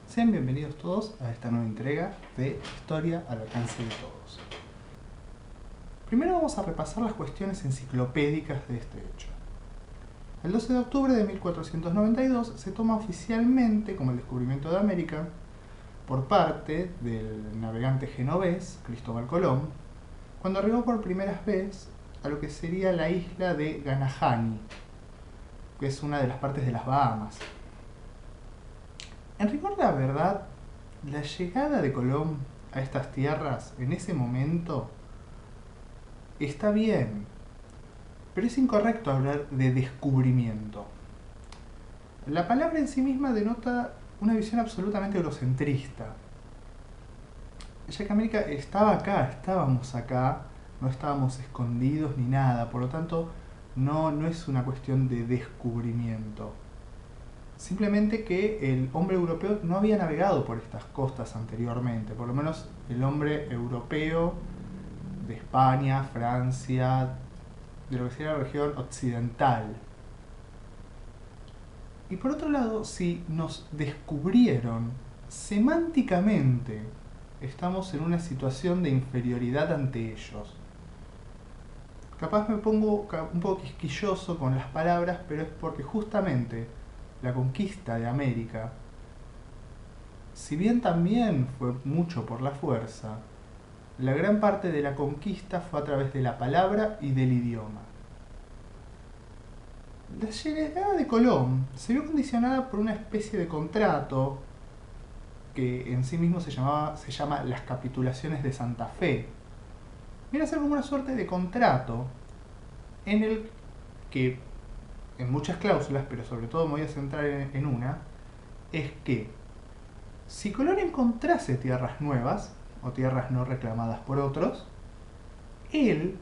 Sean bienvenidos todos a esta nueva entrega de Historia al alcance de todos. Primero vamos a repasar las cuestiones enciclopédicas de este hecho. El 12 de octubre de 1492 se toma oficialmente como el descubrimiento de América por parte del navegante genovés Cristóbal Colón, cuando arribó por primera vez a lo que sería la isla de Ganahani, que es una de las partes de las Bahamas. En rigor de la verdad, la llegada de Colón a estas tierras en ese momento está bien, pero es incorrecto hablar de descubrimiento. La palabra en sí misma denota una visión absolutamente eurocentrista. Ya que América estaba acá, estábamos acá, no estábamos escondidos ni nada, por lo tanto no es una cuestión de descubrimiento. Simplemente que el hombre europeo no había navegado por estas costas anteriormente, por lo menos el hombre europeo de España, Francia, de lo que sería la región occidental. Y por otro lado, si nos descubrieron, semánticamente estamos en una situación de inferioridad ante ellos. Capaz me pongo un poco quisquilloso con las palabras, pero es porque justamente la conquista de América, si bien también fue mucho por la fuerza, la gran parte de la conquista fue a través de la palabra y del idioma. La llegada de Colón se vio condicionada por una especie de contrato que en sí mismo se llama las capitulaciones de Santa Fe. Viene a ser como una suerte de contrato en el que, en muchas cláusulas, pero sobre todo me voy a centrar en una, es que si Colón encontrase tierras nuevas o tierras no reclamadas por otros, él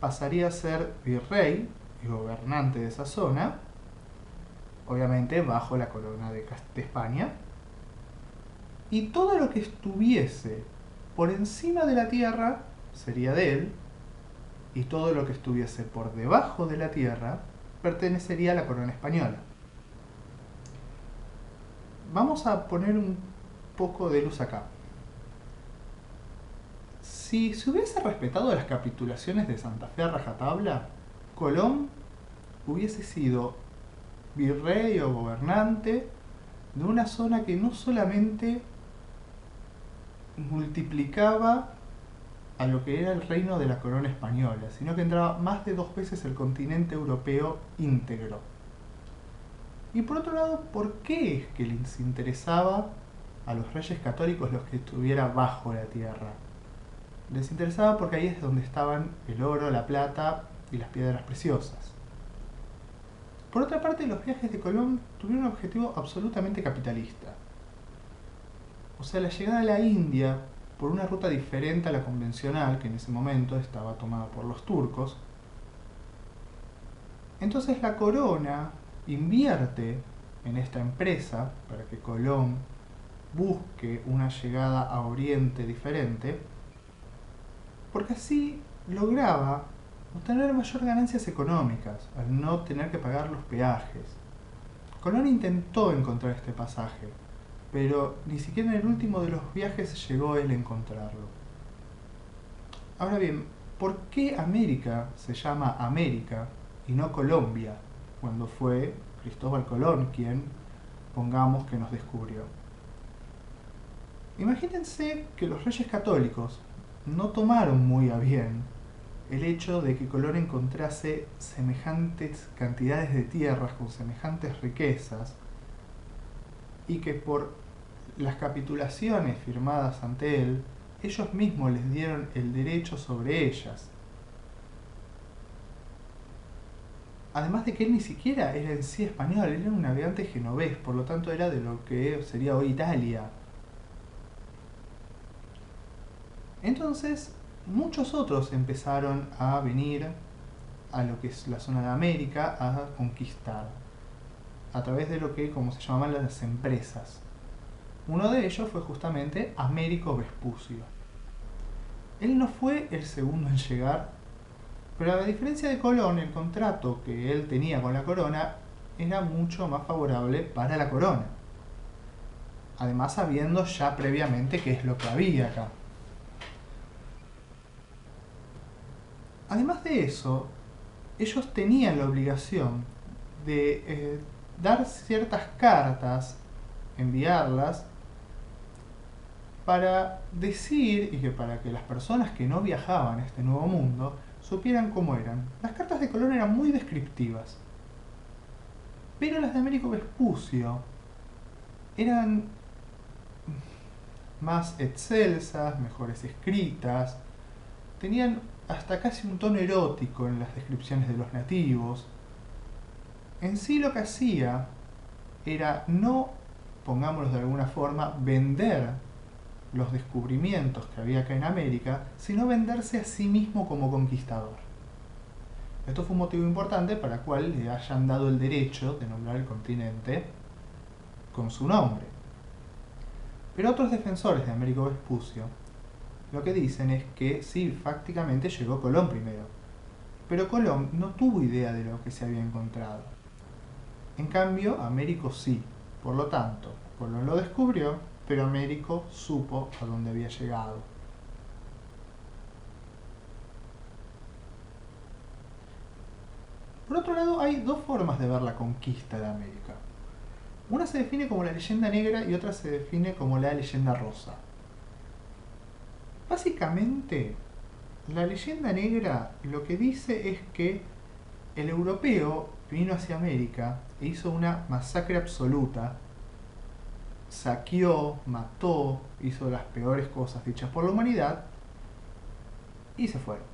pasaría a ser virrey y gobernante de esa zona, obviamente bajo la corona de España, y todo lo que estuviese por encima de la tierra sería de él, y todo lo que estuviese por debajo de la tierra pertenecería a la corona española. Vamos a poner un poco de luz acá. Si se hubiese respetado las capitulaciones de Santa Fe a rajatabla, Colón hubiese sido virrey o gobernante de una zona que no solamente multiplicaba a lo que era el reino de la corona española, sino que entraba más de 2 veces el continente europeo íntegro. Y por otro lado, ¿por qué es que les interesaba a los reyes católicos los que estuviera bajo la tierra? Les interesaba porque ahí es donde estaban el oro, la plata y las piedras preciosas. Por otra parte, los viajes de Colón tuvieron un objetivo absolutamente capitalista. O sea, la llegada a la India por una ruta diferente a la convencional, que en ese momento estaba tomada por los turcos. Entonces la corona invierte en esta empresa para que Colón busque una llegada a Oriente diferente, porque así lograba obtener mayor ganancias económicas al no tener que pagar los peajes. Colón intentó encontrar este pasaje, pero ni siquiera en el último de los viajes llegó él a encontrarlo. Ahora bien, ¿por qué América se llama América y no Colombia, cuando fue Cristóbal Colón quien, pongamos, que nos descubrió? Imagínense que los reyes católicos no tomaron muy a bien el hecho de que Colón encontrase semejantes cantidades de tierras con semejantes riquezas y que por las capitulaciones firmadas ante él, ellos mismos les dieron el derecho sobre ellas. Además de que él ni siquiera era en sí español, él era un navegante genovés, por lo tanto era de lo que sería hoy Italia. Entonces, muchos otros empezaron a venir a lo que es la zona de América a conquistar, a través de lo que, como se llamaban, las empresas. Uno de ellos fue justamente Américo Vespucio. Él no fue el segundo en llegar, pero a diferencia de Colón, el contrato que él tenía con la corona era mucho más favorable para la corona. además sabiendo ya previamente qué es lo que había acá. Además de eso, ellos tenían la obligación de dar ciertas cartas, enviarlas, para decir y que para que las personas que no viajaban a este nuevo mundo supieran cómo eran. Las cartas de Colón eran muy descriptivas, pero las de Américo Vespucio eran más excelsas, mejores escritas, tenían hasta casi un tono erótico en las descripciones de los nativos. En sí lo que hacía era no, pongámoslo de alguna forma, vender los descubrimientos que había acá en América, sino venderse a sí mismo como conquistador. Esto fue un motivo importante para el cual le hayan dado el derecho de nombrar el continente con su nombre. Pero otros defensores de Américo Vespucio lo que dicen es que sí, fácticamente llegó Colón primero, pero Colón no tuvo idea de lo que se había encontrado. En cambio, Américo sí. Por lo tanto, Colón lo descubrió, pero Américo supo a dónde había llegado. Por otro lado, hay dos formas de ver la conquista de América. Una se define como la leyenda negra y otra se define como la leyenda rosa. Básicamente, la leyenda negra lo que dice es que el europeo vino hacia América e hizo una masacre absoluta, saqueó, mató, hizo las peores cosas dichas por la humanidad y se fueron.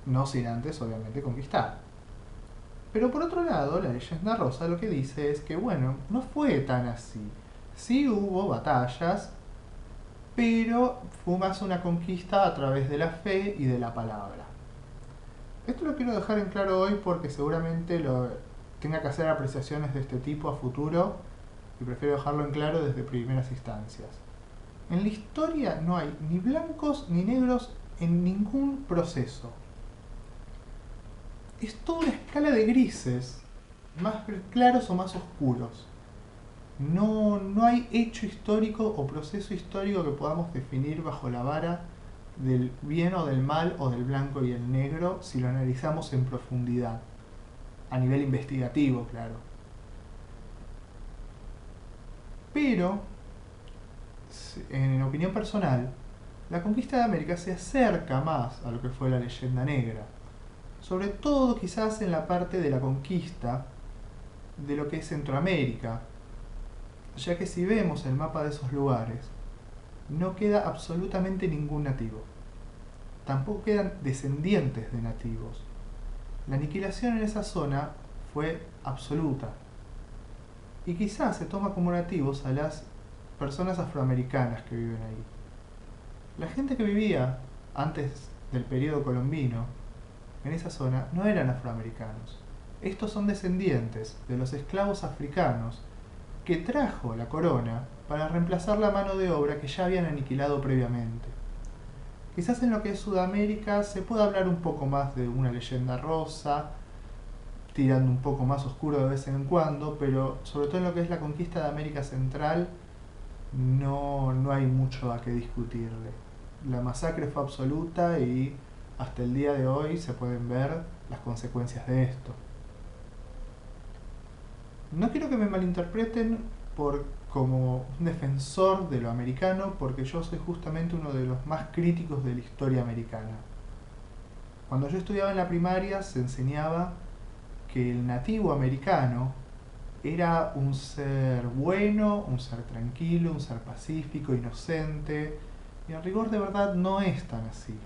No sin antes, obviamente, conquistar. Pero por otro lado, la leyenda rosa lo que dice es que, bueno, no fue tan así. Sí hubo batallas, pero fue más una conquista a través de la fe y de la palabra. Esto lo quiero dejar en claro hoy porque seguramente tenga que hacer apreciaciones de este tipo a futuro y prefiero dejarlo en claro desde primeras instancias. En la historia no hay ni blancos ni negros en ningún proceso. Es toda una escala de grises, más claros o más oscuros. No hay hecho histórico o proceso histórico que podamos definir bajo la vara del bien o del mal o del blanco y el negro si lo analizamos en profundidad, a nivel investigativo, claro. Pero, en opinión personal, la conquista de América se acerca más a lo que fue la leyenda negra, sobre todo quizás en la parte de la conquista de lo que es Centroamérica, ya que si vemos el mapa de esos lugares, no queda absolutamente ningún nativo. Tampoco quedan descendientes de nativos. La aniquilación en esa zona fue absoluta. Y quizás se toma como nativos a las personas afroamericanas que viven ahí. La gente que vivía antes del periodo colombino en esa zona no eran afroamericanos. Estos son descendientes de los esclavos africanos que trajo la corona para reemplazar la mano de obra que ya habían aniquilado previamente. Quizás en lo que es Sudamérica se pueda hablar un poco más de una leyenda rosa, tirando un poco más oscuro de vez en cuando, pero sobre todo en lo que es la conquista de América Central no hay mucho a qué discutirle. La masacre fue absoluta y hasta el día de hoy se pueden ver las consecuencias de esto. No quiero que me malinterpreten como un defensor de lo americano, porque yo soy justamente uno de los más críticos de la historia americana. Cuando yo estudiaba en la primaria se enseñaba que el nativo americano era un ser bueno, un ser tranquilo, un ser pacífico, inocente, y en rigor de verdad no es tan así.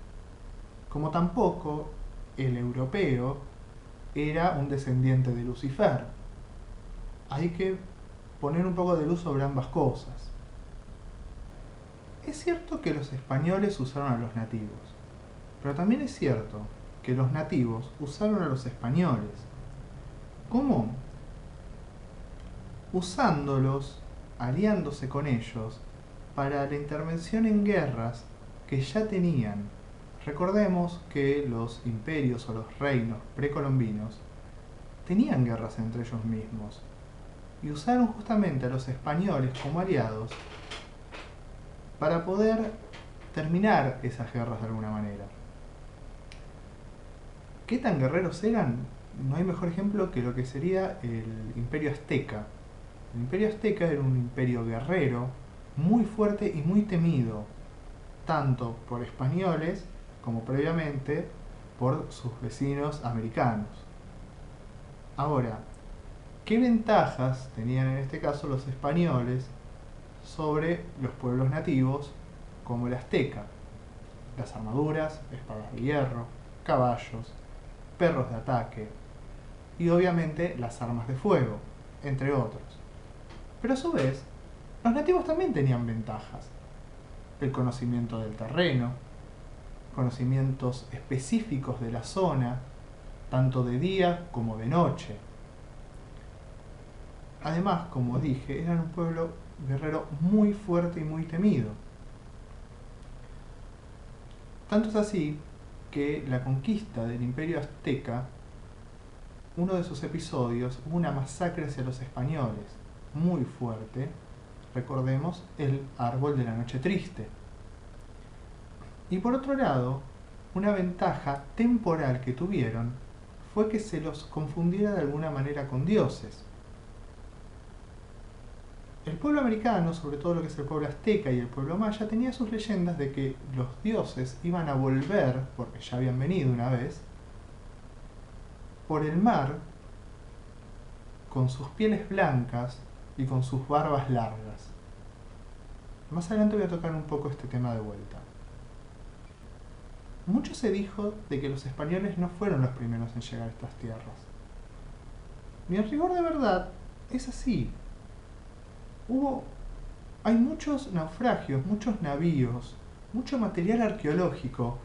Como tampoco el europeo era un descendiente de Lucifer. Hay que poner un poco de luz sobre ambas cosas. Es cierto que los españoles usaron a los nativos, pero también es cierto que los nativos usaron a los españoles. ¿Cómo? Usándolos, aliándose con ellos, para la intervención en guerras que ya tenían. Recordemos que los imperios o los reinos precolombinos tenían guerras entre ellos mismos. y usaron justamente a los españoles como aliados para poder terminar esas guerras de alguna manera. ¿Qué tan guerreros eran? No hay mejor ejemplo que lo que sería el Imperio Azteca. El Imperio Azteca era un imperio guerrero, muy fuerte y muy temido, tanto por españoles como previamente por sus vecinos americanos. Ahora, ¿qué ventajas tenían en este caso los españoles sobre los pueblos nativos como el azteca? Las armaduras, espadas de hierro, caballos, perros de ataque y obviamente las armas de fuego, entre otros. Pero a su vez, los nativos también tenían ventajas. El conocimiento del terreno, conocimientos específicos de la zona, tanto de día como de noche. Además, como dije, eran un pueblo guerrero muy fuerte y muy temido. Tanto es así que la conquista del Imperio Azteca, uno de sus episodios, hubo una masacre hacia los españoles, muy fuerte. Recordemos el árbol de la noche triste. Y por otro lado, una ventaja temporal que tuvieron fue que se los confundiera de alguna manera con dioses. El pueblo americano, sobre todo lo que es el pueblo azteca y el pueblo maya, tenía sus leyendas de que los dioses iban a volver, porque ya habían venido una vez, por el mar, con sus pieles blancas y con sus barbas largas. Más adelante voy a tocar un poco este tema de vuelta. Mucho se dijo de que los españoles no fueron los primeros en llegar a estas tierras. Y en rigor de verdad, es así. Hay muchos naufragios, muchos navíos, mucho material arqueológico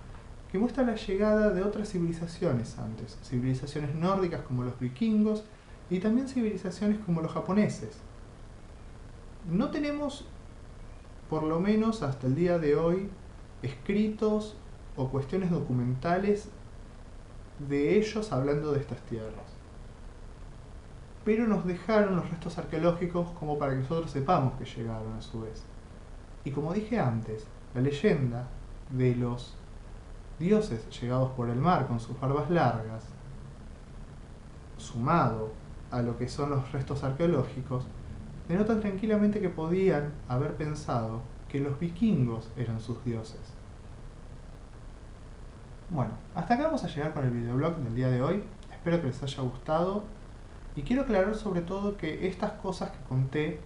que muestra la llegada de otras civilizaciones antes, civilizaciones nórdicas como los vikingos y también civilizaciones como los japoneses. No tenemos, por lo menos hasta el día de hoy, escritos o cuestiones documentales de ellos hablando de estas tierras. Pero nos dejaron los restos arqueológicos como para que nosotros sepamos que llegaron a su vez. Y como dije antes, la leyenda de los dioses llegados por el mar con sus barbas largas, sumado a lo que son los restos arqueológicos, denotan tranquilamente que podían haber pensado que los vikingos eran sus dioses. Bueno, hasta acá vamos a llegar con el videoblog del día de hoy. Espero que les haya gustado. Y quiero aclarar sobre todo que estas cosas que conté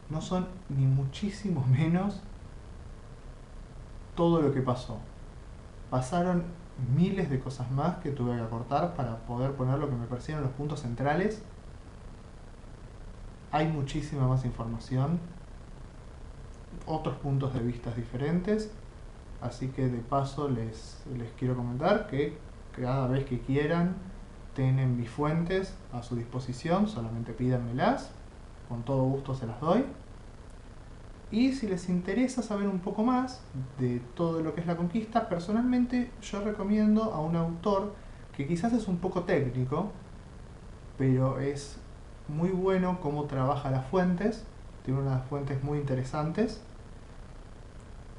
no son ni muchísimo menos todo lo que pasó. Pasaron miles de cosas más que tuve que acortar para poder poner lo que me parecieron los puntos centrales. Hay muchísima más información, otros puntos de vista diferentes, así que de paso les quiero comentar que cada vez que quieran tienen mis fuentes a su disposición, solamente pídanmelas, con todo gusto se las doy. Y si les interesa saber un poco más de todo lo que es la conquista, personalmente yo recomiendo a un autor que quizás es un poco técnico, pero es muy bueno cómo trabaja las fuentes, tiene unas fuentes muy interesantes.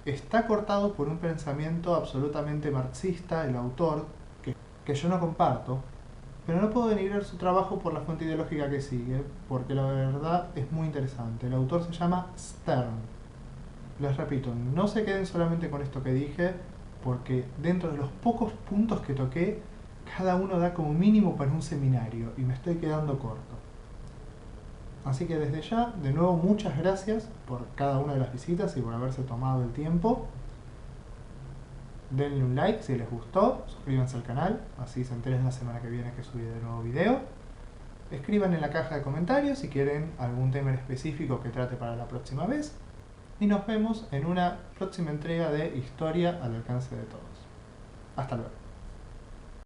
Está cortado por un pensamiento absolutamente marxista, el autor, que yo no comparto, pero no puedo denigrar su trabajo por la fuente ideológica que sigue, porque la verdad es muy interesante. El autor se llama Stern. Les repito, no se queden solamente con esto que dije, porque dentro de los pocos puntos que toqué, cada uno da como mínimo para un seminario, y me estoy quedando corto. Así que desde ya, de nuevo, muchas gracias por cada una de las visitas y por haberse tomado el tiempo. Denle un like si les gustó, suscríbanse al canal, así se enteren la semana que viene que subiré de nuevo video. Escriban en la caja de comentarios si quieren algún tema en específico que trate para la próxima vez. Y nos vemos en una próxima entrega de Historia al alcance de todos. Hasta luego.